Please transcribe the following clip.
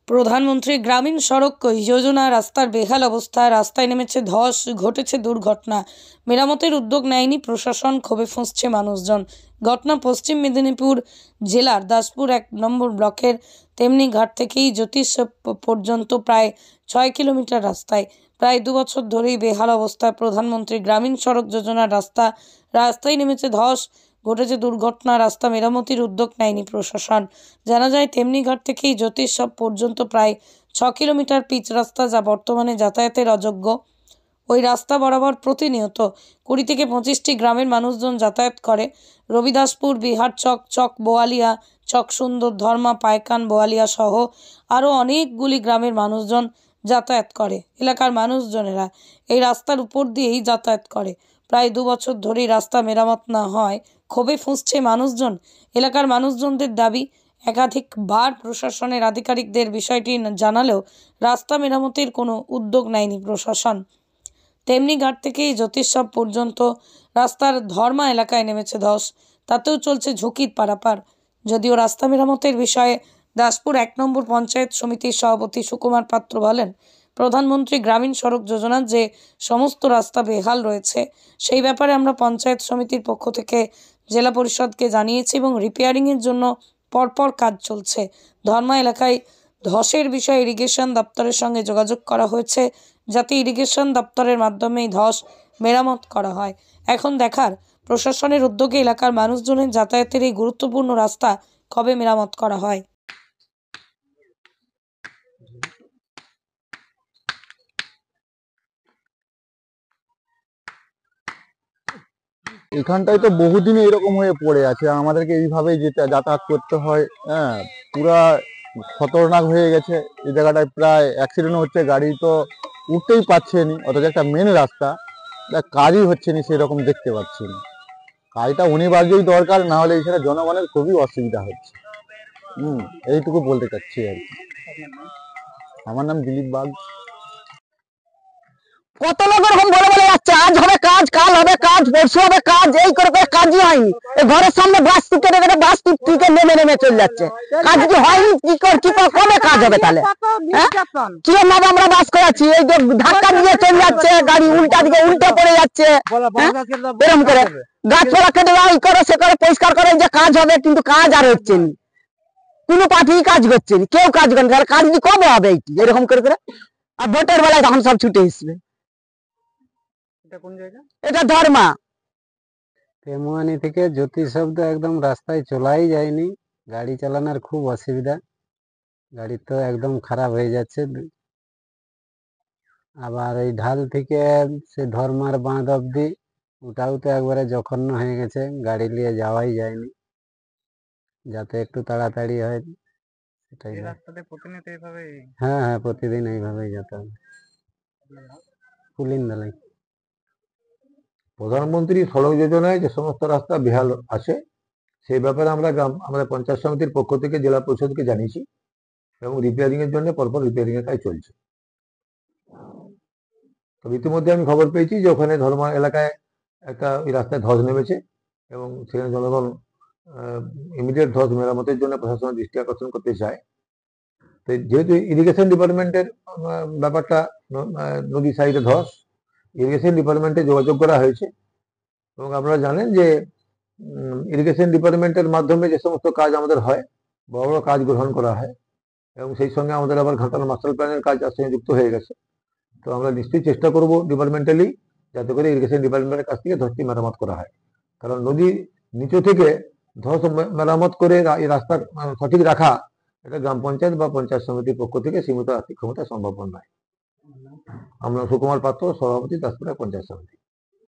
প্রধানমন্ত্রী গ্রামীণ সড়ক যোজনা রাস্তার বেহাল অবস্থা, রাস্তায় নেমেছে ধস, ঘটেছে দুর্ঘটনা। মেরামতের উদ্যোগ নেয়নি প্রশাসন, ক্ষোভে ফুঁসছে মানুষজন। ঘটনা পশ্চিম মেদিনীপুর জেলার দাসপুর ১ নম্বর ব্লকের তেমনিঘাট থেকেই জ্যোতিষ পর্যন্ত প্রায় ৬ কিলোমিটার রাস্তায় প্রায় ২ বছর ধরেই বেহাল অবস্থায় প্রধানমন্ত্রী গ্রামীণ সড়ক যোজনার রাস্তায় নেমেছে ধস, ঘটেছে দুর্ঘটনা। রাস্তা মেরামতির উদ্যোগ নেয়নি প্রশাসন। জানা যায় তেমনিঘাট থেকেই জ্যোতিষ পর্যন্ত প্রায় ৬ কিলোমিটার পিচ রাস্তা, যা বর্তমানে যাতায়াতের অযোগ্য। ওই রাস্তা বরাবর প্রতিনিয়ত ২০ থেকে ২৫টি গ্রামের মানুষজন যাতায়াত করে। রবিদাসপুর, বিহার চক, বোয়ালিয়া, চক সুন্দর, ধর্মা, পায়কান, বোয়ালিয়া সহ আরও অনেকগুলি গ্রামের মানুষজন যাতায়াত করে। এলাকার মানুষজনেরা এই রাস্তার উপর দিয়েই যাতায়াত করে। প্রায় ২ বছর ধরেই রাস্তা মেরামত না হয় ক্ষোভে ফুঁসছে মানুষজন। এলাকার মানুষজনদের দাবি, একাধিকবার প্রশাসনের আধিকারিকদের বিষয়টি জানালেও রাস্তা মেরামতির কোনো উদ্যোগ নেয়নি প্রশাসন। তেমনিঘাট থেকেই জ্যোতিষ পর্যন্ত রাস্তার ধর্মা এলাকায় নেমেছে ধস, তাতেও চলছে ঝুঁকির পারাপার। যদিও রাস্তা মেরামতের বিষয়ে দাসপুর ১ নম্বর পঞ্চায়েত সমিতির সভাপতি সুকুমার পাত্র বলেন, প্রধানমন্ত্রী গ্রামীণ সড়ক যোজনার যে সমস্ত রাস্তা বেহাল রয়েছে সেই ব্যাপারে আমরা পঞ্চায়েত সমিতির পক্ষ থেকে জেলা পরিষদকে জানিয়েছি এবং রিপেয়ারিংয়ের জন্য পরপর কাজ চলছে। ধর্মা এলাকায় ধসের বিষয়ে ইরিগেশন দপ্তরের সঙ্গে যোগাযোগ করা হয়েছে, যাতে ইরিগেশন দপ্তরের মাধ্যমে ধস মেরামত করা হয়। এখন দেখার প্রশাসনের উদ্যোগে এলাকার মানুষজনের যাতায়াতের এই গুরুত্বপূর্ণ রাস্তা কবে মেরামত করা হয়। এখানটায় তো বহুদিন এরকম হয়ে পড়ে আছে, আমাদেরকে এইভাবেই যাতায়াত করতে হয়। হ্যাঁ, পুরা খতরনাক হয়ে গেছে। এই জায়গাটায় প্রায় অ্যাক্সিডেন্ট হচ্ছে, গাড়ি তো উঠতেই পারছে না, অথচ একটা মেন রাস্তা, কাজই হচ্ছে না সেরকম দেখতে পাচ্ছি না। কাজটা অনিবার্যই দরকার, না হলে এখানে জনগণের খুবই অসুবিধা হচ্ছে। এইটুকু বলতে চাচ্ছি আর কি। আমার নাম দিলীপ বাগ। কত লোক এরকম বলে বলে যাচ্ছে, আজ হবে কাজ, কাল হবে কাজ, পরশু হবে কাজ, এই করে কাজই হয়নি। ঘরের সামনে বাস বাস থেকে নেমে চলে যাচ্ছে, কাজ কি হয়নি? কি কবে কাজ হবে তাহলে? কিরম ভাবে আমরা বাস করাচ্ছি, এই যে ধাক্কা দিয়ে চলে যাচ্ছে গাড়ি, উল্টা দিকে উল্টে পড়ে যাচ্ছে। এরকম করে গাছপালা কেটে এই করে সে করে পরিষ্কার করে যে কাজ হবে, কিন্তু কাজ আর হচ্ছে না। কোনো পার্টি কাজ করছে না, কেউ কাজ করে না। কাজ কবে হবে এরকম করে? আর ভোটের বেলায় তখন সব ছুটে আসবে। এটা ধর্মা। তেমুয়ানি থেকে জ্যোতিষ শব্দ একদম রাস্তায় চলাই যায়নি, গাড়ি চালানোর খুব অসুবিধা, গাড়ি তো একদম খারাপ হয়ে যাচ্ছে। আবার এই ঢাল থেকে সে ধর্মার বাঁধ অব্দি, ওটাও তো একবারে জঘন্য হয়ে গেছে, গাড়ি নিয়ে যাওয়াই যায়নি। যাতে একটু তাড়াতাড়ি হয় সেটাই। হ্যাঁ, প্রতিদিন এইভাবেই যেতে হবে। পুলিন্দালাই। প্রধানমন্ত্রী সড়ক যোজনায় যে সমস্ত রাস্তা বেহাল আছে সেই ব্যাপারে আমরা আমাদের পঞ্চায়েত সমিতির পক্ষ থেকে জেলা পরিষদকে জানিয়েছি এবং রিপেয়ারিং এর জন্য পরপর রিপেয়ারিং এর কাজ চলছে। তো ইতিমধ্যে আমি খবর পেয়েছি যে ওখানে ধর্মা এলাকায় একটা ওই রাস্তায় ধস নেমেছে এবং সেখানে জনগণ ইমিডিয়েট ধস মেরামতের জন্য প্রশাসনের দৃষ্টি আকর্ষণ করতে চায়। তো যেহেতু ইরিগেশন ডিপার্টমেন্টের ব্যাপারটা, নদী সাইডে ধস, ইরিগেশন ডিপার্টমেন্টে যোগাযোগ করা হয়েছে এবং আপনারা জানেন যে ইরিগেশন ডিপার্টমেন্টের মাধ্যমে যে সমস্ত কাজ আমাদের হয়, বড় বড় কাজ গ্রহণ করা হয় এবং সেই সঙ্গে আমাদের আবার ঘাটাল মাস্টার প্ল্যানের কাজ তার সঙ্গে যুক্ত হয়ে গেছে। তো আমরা নিশ্চয়ই চেষ্টা করব ডিপার্টমেন্টালি যাতে করে ইরিগেশন ডিপার্টমেন্টের কাছ থেকে ধসটি মেরামত করা হয়, কারণ নদীর নিচু থেকে ধস মেরামত করে এই রাস্তা সঠিক রাখা এটা গ্রাম পঞ্চায়েত বা পঞ্চায়েত সমিতির পক্ষ থেকে সীমিত আর্থিক ক্ষমতা সম্ভব নয়। আমরা সুকুমার পাত্র, সভাপতি, দাসপুরা পঞ্চায়েত সমিতি।